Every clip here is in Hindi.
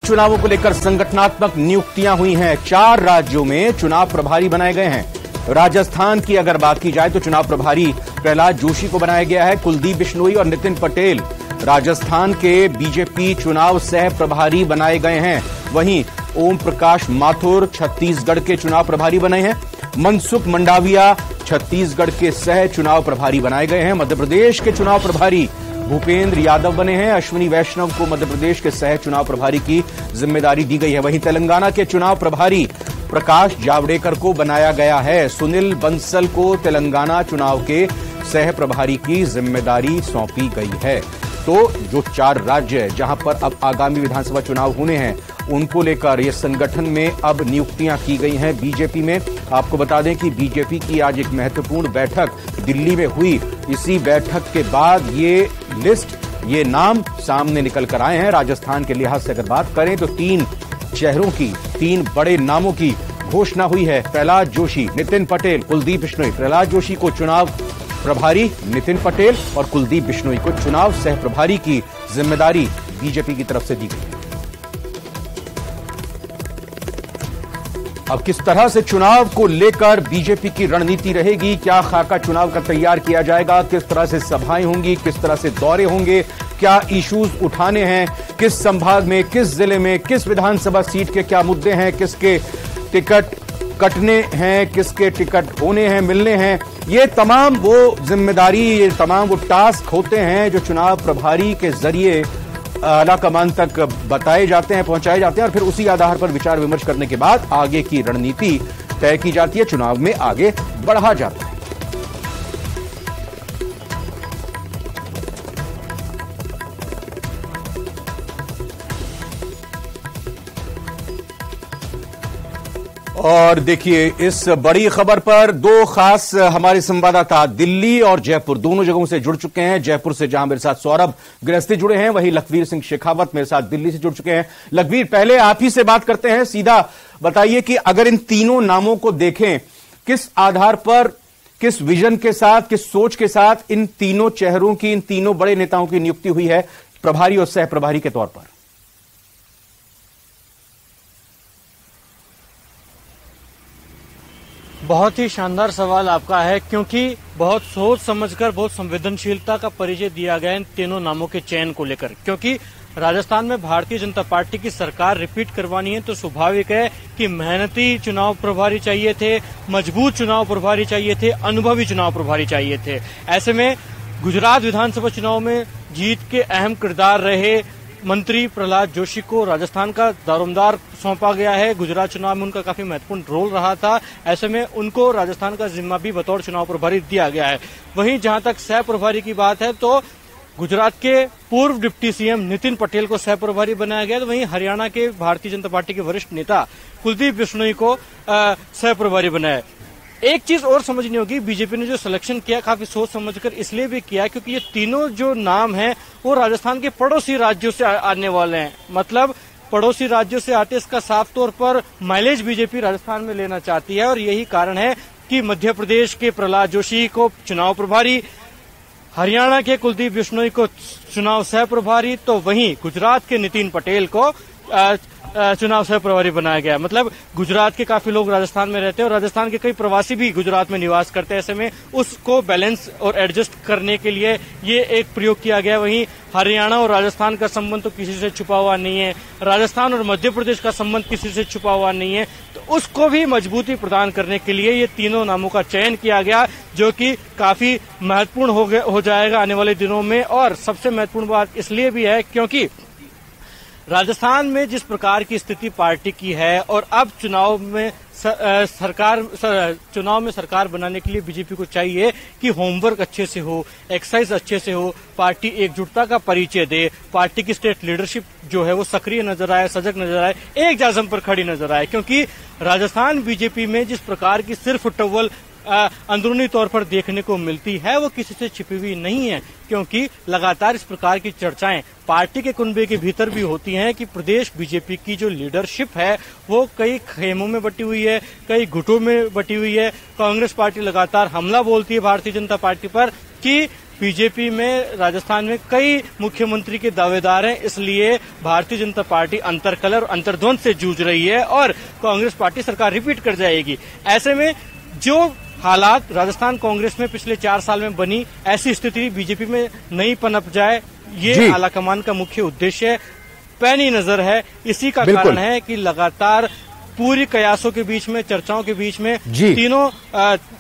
चुनावों को लेकर संगठनात्मक नियुक्तियां हुई हैं। 4 राज्यों में चुनाव प्रभारी बनाए गए हैं। राजस्थान की अगर बात की जाए तो चुनाव प्रभारी प्रहलाद जोशी को बनाया गया है। कुलदीप बिश्नोई और नितिन पटेल राजस्थान के बीजेपी चुनाव सह प्रभारी बनाए गए हैं। वहीं ओम प्रकाश माथुर छत्तीसगढ़ के चुनाव प्रभारी बने हैं। मनसुख मंडाविया छत्तीसगढ़ के सह चुनाव प्रभारी बनाए गए हैं। मध्य प्रदेश के चुनाव प्रभारी भूपेंद्र यादव बने हैं। अश्विनी वैष्णव को मध्य प्रदेश के सह चुनाव प्रभारी की जिम्मेदारी दी गई है। वहीं तेलंगाना के चुनाव प्रभारी प्रकाश जावड़ेकर को बनाया गया है। सुनील बंसल को तेलंगाना चुनाव के सह प्रभारी की जिम्मेदारी सौंपी गई है। तो जो 4 राज्य जहां पर अब आगामी विधानसभा चुनाव होने हैं उनको लेकर ये संगठन में अब नियुक्तियां की गई हैं बीजेपी में। आपको बता दें कि बीजेपी की आज एक महत्वपूर्ण बैठक दिल्ली में हुई। इसी बैठक के बाद ये लिस्ट, ये नाम सामने निकल कर आए हैं। राजस्थान के लिहाज से अगर बात करें तो 3 चेहरों की, 3 बड़े नामों की घोषणा हुई है। प्रहलाद जोशी, नितिन पटेल, कुलदीप बिश्नोई। प्रहलाद जोशी को चुनाव प्रभारी, नितिन पटेल और कुलदीप बिश्नोई को चुनाव सह प्रभारी की जिम्मेदारी बीजेपी की तरफ से दी गई है। अब किस तरह से चुनाव को लेकर बीजेपी की रणनीति रहेगी, क्या खाका चुनाव का तैयार किया जाएगा, किस तरह से सभाएं होंगी, किस तरह से दौरे होंगे, क्या इश्यूज उठाने हैं, किस संभाग में, किस जिले में, किस विधानसभा सीट के क्या मुद्दे हैं, किसके टिकट कटने हैं, किसके टिकट होने हैं, मिलने हैं, ये तमाम वो जिम्मेदारी, ये तमाम वो टास्क होते हैं जो चुनाव प्रभारी के जरिए आला कमान तक बताए जाते हैं, पहुंचाए जाते हैं और फिर उसी आधार पर विचार विमर्श करने के बाद आगे की रणनीति तय की जाती है, चुनाव में आगे बढ़ा जाता है। और देखिए इस बड़ी खबर पर 2 खास हमारे संवाददाता दिल्ली और जयपुर दोनों जगहों से जुड़ चुके हैं। जयपुर से जहां मेरे साथ सौरभ गृहस्थी जुड़े हैं, वहीं लखवीर सिंह शेखावत मेरे साथ दिल्ली से जुड़ चुके हैं। लखवीर, पहले आप ही से बात करते हैं। सीधा बताइए कि अगर इन तीनों नामों को देखें, किस आधार पर, किस विजन के साथ, किस सोच के साथ इन तीनों चेहरों की, इन तीनों बड़े नेताओं की नियुक्ति हुई है प्रभारी और सह प्रभारी के तौर पर? बहुत ही शानदार सवाल आपका है, क्योंकि बहुत सोच समझकर, बहुत संवेदनशीलता का परिचय दिया गया इन तीनों नामों के चयन को लेकर। क्योंकि राजस्थान में भारतीय जनता पार्टी की सरकार रिपीट करवानी है तो स्वाभाविक है कि मेहनती चुनाव प्रभारी चाहिए थे, मजबूत चुनाव प्रभारी चाहिए थे, अनुभवी चुनाव प्रभारी चाहिए थे। ऐसे में गुजरात विधानसभा चुनाव में जीत के अहम किरदार रहे मंत्री प्रहलाद जोशी को राजस्थान का दारोमदार सौंपा गया है। गुजरात चुनाव में उनका काफी महत्वपूर्ण रोल रहा था। ऐसे में उनको राजस्थान का जिम्मा भी बतौर चुनाव प्रभारी दिया गया है। वहीं जहां तक सह प्रभारी की बात है तो गुजरात के पूर्व डिप्टी सीएम नितिन पटेल को सह प्रभारी बनाया गया, तो वहीं हरियाणा के भारतीय जनता पार्टी के वरिष्ठ नेता कुलदीप बिश्नोई को सह प्रभारी बनाया। एक चीज और समझनी होगी, बीजेपी ने जो सिलेक्शन किया काफी सोच समझकर इसलिए भी किया क्योंकि ये तीनों जो नाम हैं वो राजस्थान के पड़ोसी राज्यों से आने वाले हैं। मतलब पड़ोसी राज्यों से आते, इसका साफ तौर पर माइलेज बीजेपी राजस्थान में लेना चाहती है और यही कारण है कि मध्य प्रदेश के प्रहलाद जोशी को चुनाव प्रभारी, हरियाणा के कुलदीप बिश्नोई को चुनाव सह प्रभारी, तो वहीं गुजरात के नितिन पटेल को चुनाव सह प्रभारी बनाया गया। मतलब गुजरात के काफी लोग राजस्थान में रहते हैं और राजस्थान के कई प्रवासी भी गुजरात में निवास करते हैं। ऐसे में उसको बैलेंस और एडजस्ट करने के लिए ये एक प्रयोग किया गया। वहीं हरियाणा और राजस्थान का संबंध तो किसी से छुपा हुआ नहीं है, राजस्थान और मध्य प्रदेश का संबंध किसी से छुपा हुआ नहीं है, तो उसको भी मजबूती प्रदान करने के लिए ये तीनों नामों का चयन किया गया, जो कि काफी महत्वपूर्ण हो जाएगा आने वाले दिनों में। और सबसे महत्वपूर्ण बात इसलिए भी है क्योंकि राजस्थान में जिस प्रकार की स्थिति पार्टी की है और अब चुनाव में सरकार बनाने के लिए बीजेपी को चाहिए कि होमवर्क अच्छे से हो, एक्सरसाइज अच्छे से हो, पार्टी एकजुटता का परिचय दे, पार्टी की स्टेट लीडरशिप जो है वो सक्रिय नजर आए, सजग नजर आए, एक जाजम पर खड़ी नजर आए। क्योंकि राजस्थान बीजेपी में जिस प्रकार की सिर्फ टव्वल अंदरूनी तौर पर देखने को मिलती है वो किसी से छिपी हुई नहीं है, क्योंकि लगातार इस प्रकार की चर्चाएं पार्टी के कुनबे के भीतर भी होती हैं कि प्रदेश बीजेपी की जो लीडरशिप है वो कई खेमों में बटी हुई है, कई गुटों में बटी हुई है। कांग्रेस पार्टी लगातार हमला बोलती है भारतीय जनता पार्टी पर कि बीजेपी में राजस्थान में कई मुख्यमंत्री के दावेदार हैं, इसलिए भारतीय जनता पार्टी अंतरकलह और अंतर्द्वंद से जूझ रही है और कांग्रेस पार्टी सरकार रिपीट कर जाएगी। ऐसे में जो हालात राजस्थान कांग्रेस में पिछले 4 साल में बनी, ऐसी स्थिति बीजेपी में नहीं पनप जाए, ये आलाकमान का मुख्य उद्देश्य पैनी नजर है। इसी का कारण है कि लगातार पूरी कयासों के बीच में, चर्चाओं के बीच में तीनों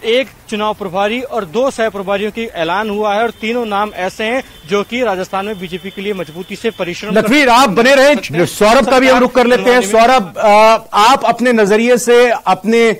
एक चुनाव प्रभारी और 2 सह प्रभारियों की ऐलान हुआ है और तीनों नाम ऐसे हैं जो कि राजस्थान में बीजेपी के लिए मजबूती से परिश्रम। लखवीर, आप बने रहे, सौरभ का भी हम रुख कर लेते हैं। सौरभ, आप अपने नजरिए से, अपने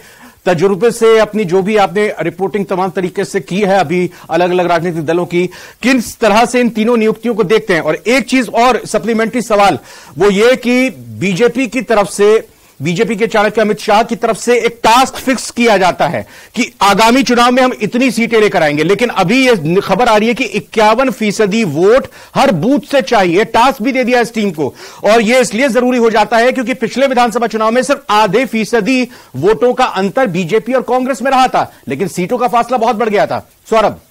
तजुर्बे से, अपनी जो भी आपने रिपोर्टिंग तमाम तरीके से की है अभी अलग अलग राजनीतिक दलों की, किस तरह से इन तीनों नियुक्तियों को देखते हैं? और एक चीज और सप्लीमेंट्री सवाल, वो ये कि बीजेपी की तरफ से, बीजेपी के चाणक्य अमित शाह की तरफ से एक टास्क फिक्स किया जाता है कि आगामी चुनाव में हम इतनी सीटें लेकर आएंगे, लेकिन अभी ये खबर आ रही है कि 51% वोट हर बूथ से चाहिए। टास्क भी दे दिया इस टीम को, और यह इसलिए जरूरी हो जाता है क्योंकि पिछले विधानसभा चुनाव में सिर्फ आधे फीसदी वोटों का अंतर बीजेपी और कांग्रेस में रहा था, लेकिन सीटों का फासला बहुत बढ़ गया था। सौरभ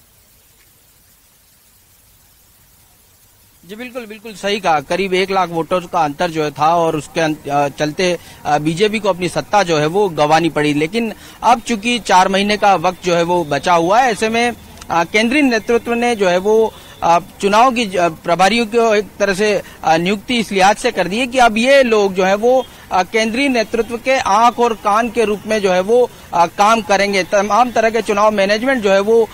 जी, बिल्कुल सही कहा। करीब 1 लाख वोटों का अंतर जो है था और उसके चलते बीजेपी को अपनी सत्ता जो है वो गंवानी पड़ी। लेकिन अब चूंकि 4 महीने का वक्त जो है वो बचा हुआ है, ऐसे में केंद्रीय नेतृत्व ने जो है वो चुनाव की प्रभारियों को एक तरह से नियुक्ति इस लिहाज से कर दी है कि अब ये लोग जो है वो केंद्रीय नेतृत्व के आंख और कान के रूप में जो है वो काम करेंगे। तमाम तरह के चुनाव मैनेजमेंट जो है वो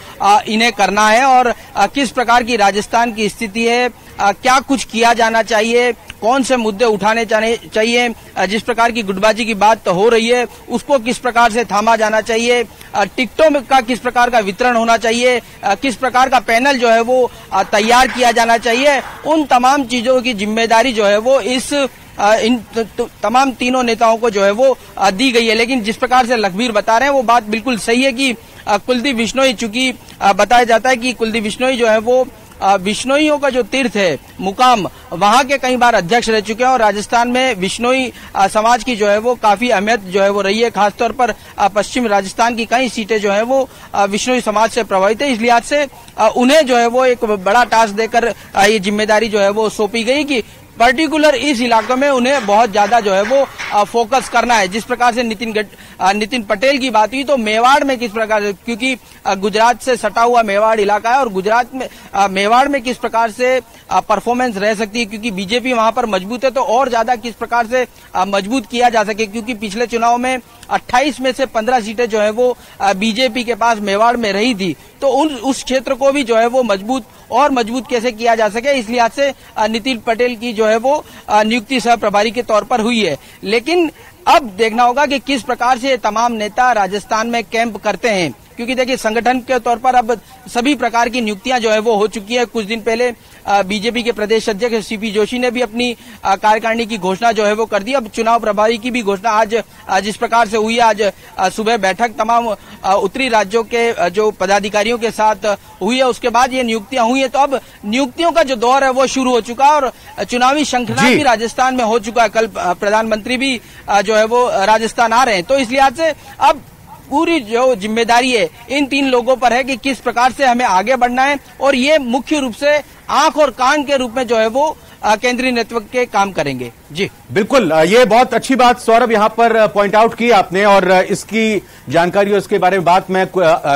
इन्हें करना है और किस प्रकार की राजस्थान की स्थिति है, क्या कुछ किया जाना चाहिए, कौन से मुद्दे उठाने चाहिए, जिस प्रकार की गुटबाजी की बात हो रही है उसको किस प्रकार से थामा जाना चाहिए, टिकटों का किस प्रकार का वितरण होना चाहिए, किस प्रकार का पैनल जो है वो तैयार किया जाना चाहिए, उन तमाम चीजों की जिम्मेदारी जो है वो इन तमाम तीनों नेताओं को जो है वो दी गई है। लेकिन जिस प्रकार से लखबीर बता रहे हैं वो बात बिल्कुल सही है कि कुलदीप बिश्नोई, चूंकि बताया जाता है कि कुलदीप बिश्नोई जो है वो बिश्नोइयों का जो तीर्थ है, मुकाम, वहां के कई बार अध्यक्ष रह चुके हैं और राजस्थान में बिश्नोई समाज की जो है वो काफी अहमियत जो है वो रही है। खासतौर पर पश्चिम राजस्थान की कई सीटें जो है वो बिश्नोई समाज से प्रभावित है। इस लिहाज से उन्हें जो है वो एक बड़ा टास्क देकर ये जिम्मेदारी जो है वो सौंपी गई कि पर्टिकुलर इस इलाके में उन्हें बहुत ज्यादा जो है वो फोकस करना है। जिस प्रकार से नितिन पटेल की बात हुई तो मेवाड़ में किस प्रकार से, क्योंकि गुजरात से सटा हुआ मेवाड़ इलाका है और गुजरात में मेवाड़ में किस प्रकार से परफॉर्मेंस रह सकती है, क्योंकि बीजेपी वहां पर मजबूत है, तो और ज्यादा किस प्रकार से मजबूत किया जा सके, क्योंकि पिछले चुनाव में 28 में से 15 सीटें जो है वो बीजेपी के पास मेवाड़ में रही थी, तो उस क्षेत्र को भी जो है वो मजबूत कैसे किया जा सके, इस लिहाज से नितिन पटेल की जो है वो नियुक्ति सह प्रभारी के तौर पर हुई है। लेकिन अब देखना होगा कि किस प्रकार से ये तमाम नेता राजस्थान में कैंप करते हैं, क्योंकि देखिए संगठन के तौर पर अब सभी प्रकार की नियुक्तियां जो है वो हो चुकी है। कुछ दिन पहले बीजेपी के प्रदेश अध्यक्ष सीपी जोशी ने भी अपनी कार्यकारिणी की घोषणा जो है वो कर दी। अब चुनाव प्रभारी की भी घोषणा आज जिस प्रकार से हुई, आज सुबह बैठक तमाम उत्तरी राज्यों के जो पदाधिकारियों के साथ हुई है, उसके बाद ये नियुक्तियां हुई है। तो अब नियुक्तियों का जो दौर है वो शुरू हो चुका है और चुनावी श्रृंखला भी राजस्थान में हो चुका है। कल प्रधानमंत्री भी जो है वो राजस्थान आ रहे हैं, तो इस लिहाज से अब पूरी जो जिम्मेदारी है इन 3 लोगों पर है कि किस प्रकार से हमें आगे बढ़ना है और ये मुख्य रूप से आंख और कान के रूप में जो है वो केंद्रीय नेतृत्व के काम करेंगे। जी बिल्कुल, ये बहुत अच्छी बात सौरभ यहां पर पॉइंट आउट की आपने, और इसकी जानकारी और इसके बारे में बात मैं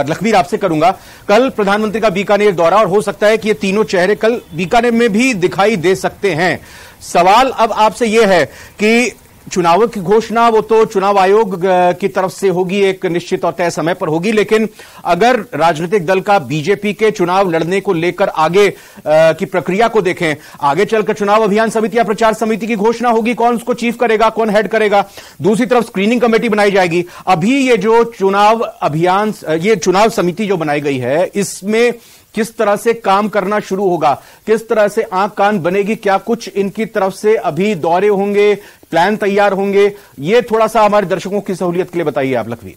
लखबीर आपसे करूंगा। कल प्रधानमंत्री का बीकानेर दौरा, और हो सकता है कि ये तीनों चेहरे कल बीकानेर में भी दिखाई दे सकते हैं। सवाल अब आपसे यह है कि चुनावों की घोषणा वो तो चुनाव आयोग की तरफ से होगी, एक निश्चित और तय समय पर होगी, लेकिन अगर राजनीतिक दल का बीजेपी के चुनाव लड़ने को लेकर आगे की प्रक्रिया को देखें, आगे चलकर चुनाव अभियान समिति या प्रचार समिति की घोषणा होगी, कौन उसको चीफ करेगा, कौन हेड करेगा, दूसरी तरफ स्क्रीनिंग कमेटी बनाई जाएगी। अभी ये जो चुनाव अभियान, ये चुनाव समिति जो बनाई गई है, इसमें किस तरह से काम करना शुरू होगा, किस तरह से आंख कान बनेगी, क्या कुछ इनकी तरफ से अभी दौरे होंगे, प्लान तैयार होंगे, ये थोड़ा सा हमारे दर्शकों की सहूलियत के लिए बताइए आप लखवीर।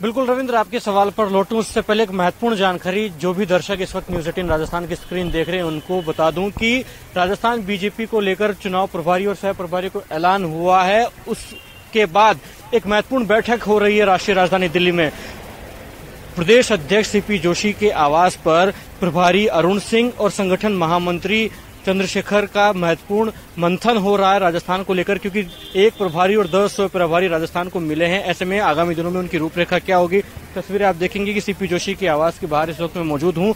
बिल्कुल रविंद्र, आपके सवाल पर लौटूं उससे पहले एक महत्वपूर्ण जानकारी जो भी दर्शक इस वक्त न्यूज 18 राजस्थान की स्क्रीन देख रहे हैं उनको बता दूं कि राजस्थान बीजेपी को लेकर चुनाव प्रभारी और सह प्रभारी को ऐलान हुआ है। के बाद एक महत्वपूर्ण बैठक हो रही है राष्ट्रीय राजधानी दिल्ली में। प्रदेश अध्यक्ष सीपी जोशी के आवास पर प्रभारी अरुण सिंह और संगठन महामंत्री चंद्रशेखर का महत्वपूर्ण मंथन हो रहा है राजस्थान को लेकर, क्योंकि एक प्रभारी और 10 प्रभारी राजस्थान को मिले हैं। ऐसे में आगामी दिनों में उनकी रूपरेखा क्या होगी, तस्वीरें आप देखेंगे कि सीपी जोशी के आवास के बाहर इस वक्त मैं मौजूद हूं।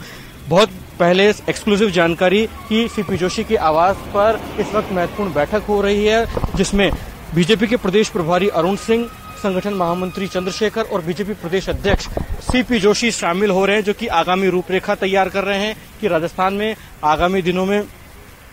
बहुत पहले एक्सक्लूसिव जानकारी कि सीपी जोशी के आवास पर इस वक्त महत्वपूर्ण बैठक हो रही है, जिसमें बीजेपी के प्रदेश प्रभारी अरुण सिंह, संगठन महामंत्री चंद्रशेखर और बीजेपी प्रदेश अध्यक्ष सीपी जोशी शामिल हो रहे हैं, जो कि आगामी रूपरेखा तैयार कर रहे हैं कि राजस्थान में आगामी दिनों में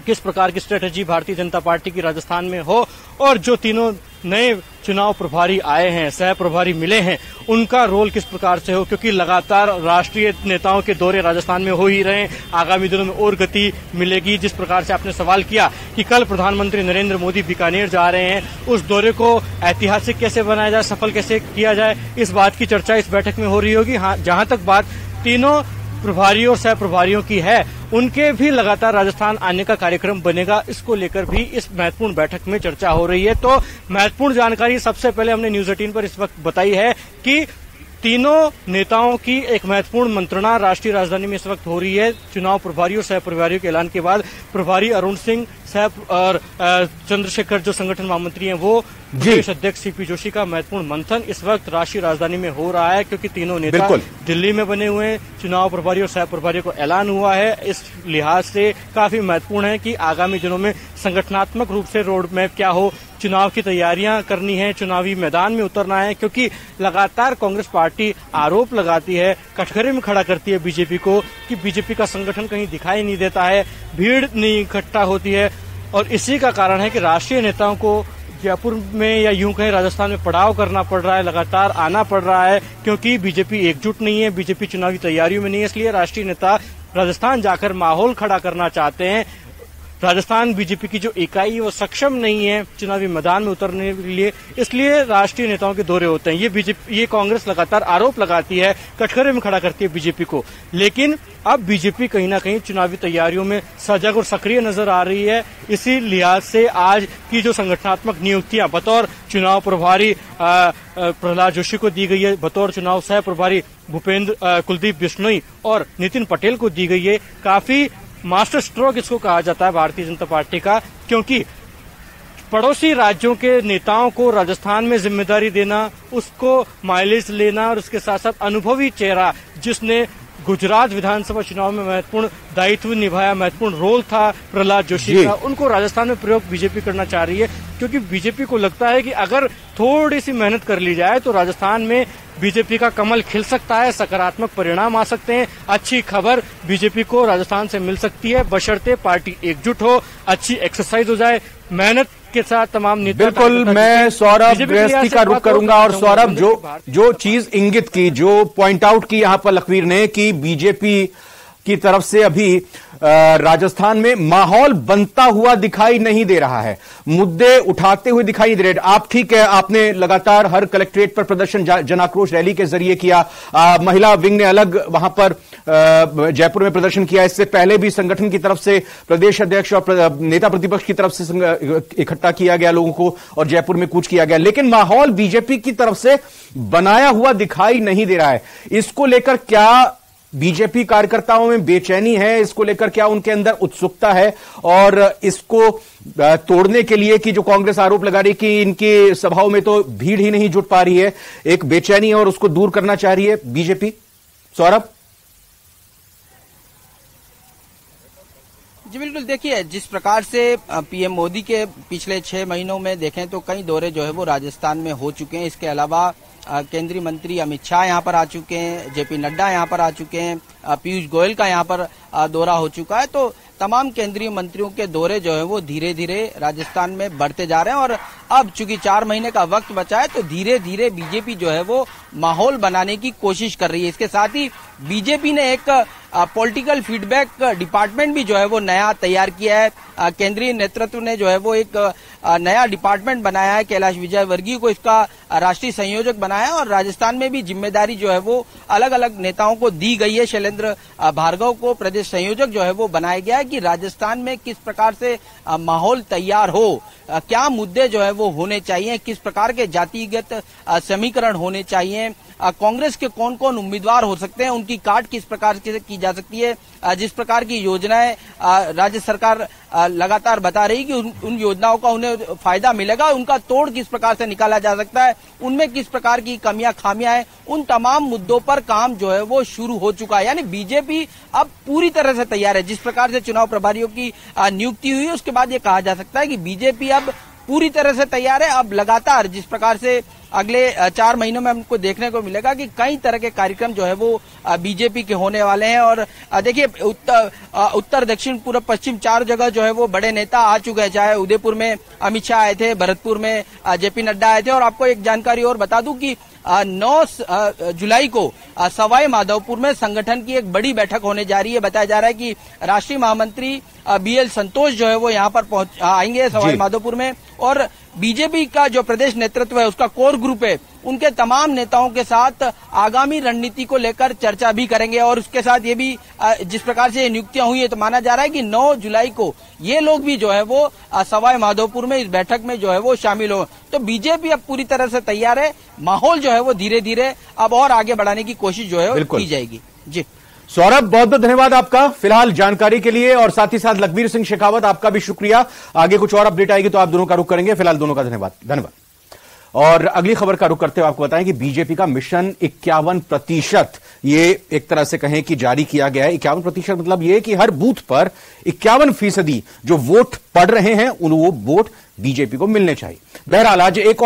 किस प्रकार की स्ट्रेटजी भारतीय जनता पार्टी की राजस्थान में हो, और जो तीनों नए चुनाव प्रभारी आए हैं, सह प्रभारी मिले हैं, उनका रोल किस प्रकार से हो, क्योंकि लगातार राष्ट्रीय नेताओं के दौरे राजस्थान में हो ही रहे। आगामी दिनों में और गति मिलेगी। जिस प्रकार से आपने सवाल किया कि कल प्रधानमंत्री नरेंद्र मोदी बीकानेर जा रहे हैं, उस दौरे को ऐतिहासिक कैसे बनाया जाए, सफल कैसे किया जाए, इस बात की चर्चा इस बैठक में हो रही होगी। हाँ, जहां तक बात तीनों प्रभारियों और सह प्रभारियों की है, उनके भी लगातार राजस्थान आने का कार्यक्रम बनेगा, इसको लेकर भी इस महत्वपूर्ण बैठक में चर्चा हो रही है। तो महत्वपूर्ण जानकारी सबसे पहले हमने न्यूज 18 पर इस वक्त बताई है कि तीनों नेताओं की एक महत्वपूर्ण मंत्रणा राष्ट्रीय राजधानी में इस वक्त हो रही है। चुनाव प्रभारी और सह प्रभारियों के ऐलान के बाद प्रभारी अरुण सिंह और चंद्रशेखर जो संगठन महामंत्री हैं, वो प्रदेश अध्यक्ष सीपी जोशी का महत्वपूर्ण मंथन इस वक्त राष्ट्रीय राजधानी में हो रहा है, क्योंकि तीनों नेता दिल्ली में बने हुए हैं। चुनाव प्रभारी और सह प्रभारियों को ऐलान हुआ है। इस लिहाज से काफी महत्वपूर्ण है कि आगामी दिनों में संगठनात्मक रूप से रोड मैप क्या हो, चुनाव की तैयारियां करनी है, चुनावी मैदान में उतरना है, क्योंकि लगातार कांग्रेस पार्टी आरोप लगाती है, कटघरे में खड़ा करती है बीजेपी को कि बीजेपी का संगठन कहीं दिखाई नहीं देता है, भीड़ नहीं इकट्ठा होती है, और इसी का कारण है कि राष्ट्रीय नेताओं को जयपुर में या यूं कहीं राजस्थान में पड़ाव करना पड़ रहा है, लगातार आना पड़ रहा है, क्योंकि बीजेपी एकजुट नहीं है, बीजेपी चुनावी तैयारियों में नहीं है। इसलिए राष्ट्रीय नेता राजस्थान जाकर माहौल खड़ा करना चाहते हैं। राजस्थान बीजेपी की जो इकाई है वो सक्षम नहीं है चुनावी मैदान में उतरने के लिए, इसलिए राष्ट्रीय नेताओं के दौरे होते हैं। ये कांग्रेस लगातार आरोप लगाती है, कटघरे में खड़ा करती है बीजेपी को, लेकिन अब बीजेपी कहीं ना कहीं चुनावी तैयारियों में सजग और सक्रिय नजर आ रही है। इसी लिहाज से आज की जो संगठनात्मक नियुक्तियां बतौर चुनाव प्रभारी प्रहलाद जोशी को दी गई है, बतौर चुनाव सह प्रभारी कुलदीप बिश्नोई और नितिन पटेल को दी गई है, काफी मास्टर स्ट्रोक इसको कहा जाता है भारतीय जनता पार्टी का, क्योंकि पड़ोसी राज्यों के नेताओं को राजस्थान में जिम्मेदारी देना, उसको माइलेज लेना, और उसके साथ साथ अनुभवी चेहरा जिसने गुजरात विधानसभा चुनाव में महत्वपूर्ण दायित्व निभाया, महत्वपूर्ण रोल था प्रहलाद जोशी का, उनको राजस्थान में प्रयोग बीजेपी करना चाह रही है, क्योंकि बीजेपी को लगता है कि अगर थोड़ी सी मेहनत कर ली जाए तो राजस्थान में बीजेपी का कमल खिल सकता है, सकारात्मक परिणाम आ सकते हैं, अच्छी खबर बीजेपी को राजस्थान से मिल सकती है, बशर्ते पार्टी एकजुट हो, अच्छी एक्सरसाइज हो जाए, मेहनत के साथ तमाम नेता। बिल्कुल, मैं सौरभ गृहस्थी का रुख करूंगा, और सौरभ जो चीज इंगित की, जो पॉइंट आउट की यहां पर लखवीर ने कि बीजेपी की तरफ से अभी राजस्थान में माहौल बनता हुआ दिखाई नहीं दे रहा है, मुद्दे उठाते हुए दिखाई नहीं दे रहे। आप ठीक है, आपने लगातार हर कलेक्ट्रेट पर प्रदर्शन जनाक्रोश रैली के जरिए किया, महिला विंग ने अलग वहां पर जयपुर में प्रदर्शन किया, इससे पहले भी संगठन की तरफ से प्रदेश अध्यक्ष और नेता प्रतिपक्ष की तरफ से इकट्ठा किया गया लोगों को और जयपुर में कूच किया गया, लेकिन माहौल बीजेपी की तरफ से बनाया हुआ दिखाई नहीं दे रहा है। इसको लेकर क्या बीजेपी कार्यकर्ताओं में बेचैनी है, इसको लेकर क्या उनके अंदर उत्सुकता है, और इसको तोड़ने के लिए कि जो कांग्रेस आरोप लगा रही कि इनकी सभाओं में तो भीड़ ही नहीं जुट पा रही है, एक बेचैनी है और उसको दूर करना चाह रही है बीजेपी? सौरभ जी बिल्कुल, देखिए जिस प्रकार से पीएम मोदी के पिछले 6 महीनों में देखें तो कई दौरे जो है वो राजस्थान में हो चुके हैं। इसके अलावा केंद्रीय मंत्री अमित शाह यहाँ पर आ चुके हैं, जेपी नड्डा यहाँ पर आ चुके हैं, पीयूष गोयल का यहाँ पर दौरा हो चुका है। तो तमाम केंद्रीय मंत्रियों के दौरे जो है वो धीरे धीरे राजस्थान में बढ़ते जा रहे हैं, और अब चूंकि 4 महीने का वक्त बचा है तो धीरे धीरे बीजेपी जो है वो माहौल बनाने की कोशिश कर रही है। इसके साथ ही बीजेपी ने एक पॉलिटिकल फीडबैक डिपार्टमेंट भी जो है वो नया तैयार किया है। केंद्रीय नेतृत्व ने जो है वो एक नया डिपार्टमेंट बनाया है, कैलाश विजयवर्गीय को इसका राष्ट्रीय संयोजक बनाया है और राजस्थान में भी जिम्मेदारी जो है वो अलग अलग नेताओं को दी गई है। शैलेंद्र भार्गव को प्रदेश संयोजक जो है वो बनाया गया है कि राजस्थान में किस प्रकार से माहौल तैयार हो, क्या मुद्दे जो है वो होने चाहिए, किस प्रकार के जातिगत समीकरण होने चाहिए, कांग्रेस के कौन कौन उम्मीदवार हो सकते हैं, उनकी काट किस प्रकार से की जा सकती है, जिस प्रकार की योजनाएं राज्य सरकार लगातार बता रही कि उन योजनाओं का उन्हें फायदा मिलेगा, उनका तोड़ किस प्रकार से निकाला जा सकता है, उनमें किस प्रकार की कमियां खामियां हैं, उन तमाम मुद्दों पर काम जो है वो शुरू हो चुका है। यानी बीजेपी अब पूरी तरह से तैयार है। जिस प्रकार से चुनाव प्रभारियों की नियुक्ति हुई है उसके बाद ये कहा जा सकता है कि बीजेपी अब पूरी तरह से तैयार है। अब लगातार जिस प्रकार से अगले 4 महीनों में हमको देखने को मिलेगा कि कई तरह के कार्यक्रम जो है वो बीजेपी के होने वाले हैं। और देखिए उत्तर दक्षिण पूर्व पश्चिम 4 जगह जो है वो बड़े नेता आ चुके हैं। चाहे उदयपुर में अमित शाह आए थे, भरतपुर में जेपी नड्डा आए थे। और आपको एक जानकारी और बता दूं कि 9 जुलाई को सवाई माधोपुर में संगठन की एक बड़ी बैठक होने जा रही है। बताया जा रहा है कि राष्ट्रीय महामंत्री बीएल संतोष जो है वो यहाँ पर आएंगे सवाई माधोपुर में और बीजेपी का जो प्रदेश नेतृत्व है उसका कोर ग्रुप है, उनके तमाम नेताओं के साथ आगामी रणनीति को लेकर चर्चा भी करेंगे। और उसके साथ ये भी जिस प्रकार से नियुक्तियां हुई है तो माना जा रहा है कि 9 जुलाई को ये लोग भी जो है वो सवाई माधोपुर में इस बैठक में जो है वो शामिल हो। तो बीजेपी अब पूरी तरह से तैयार है। माहौल जो है वो धीरे धीरे अब और आगे बढ़ाने की कोशिश जो है की जाएगी। जी सौरभ, बहुत बहुत धन्यवाद आपका फिलहाल जानकारी के लिए और साथ ही साथ लखबीर सिंह शेखावत आपका भी शुक्रिया। आगे कुछ और अपडेट आएगी तो आप दोनों का रुख करेंगे। फिलहाल दोनों का धन्यवाद। और अगली खबर का रुख करते हुए आपको बताएं कि बीजेपी का मिशन 51% ये एक तरह से कहें कि जारी किया गया है। 51% मतलब ये कि हर बूथ पर 51% जो वोट पड़ रहे हैं वो वोट बीजेपी को मिलने चाहिए। बहरहाल आज एक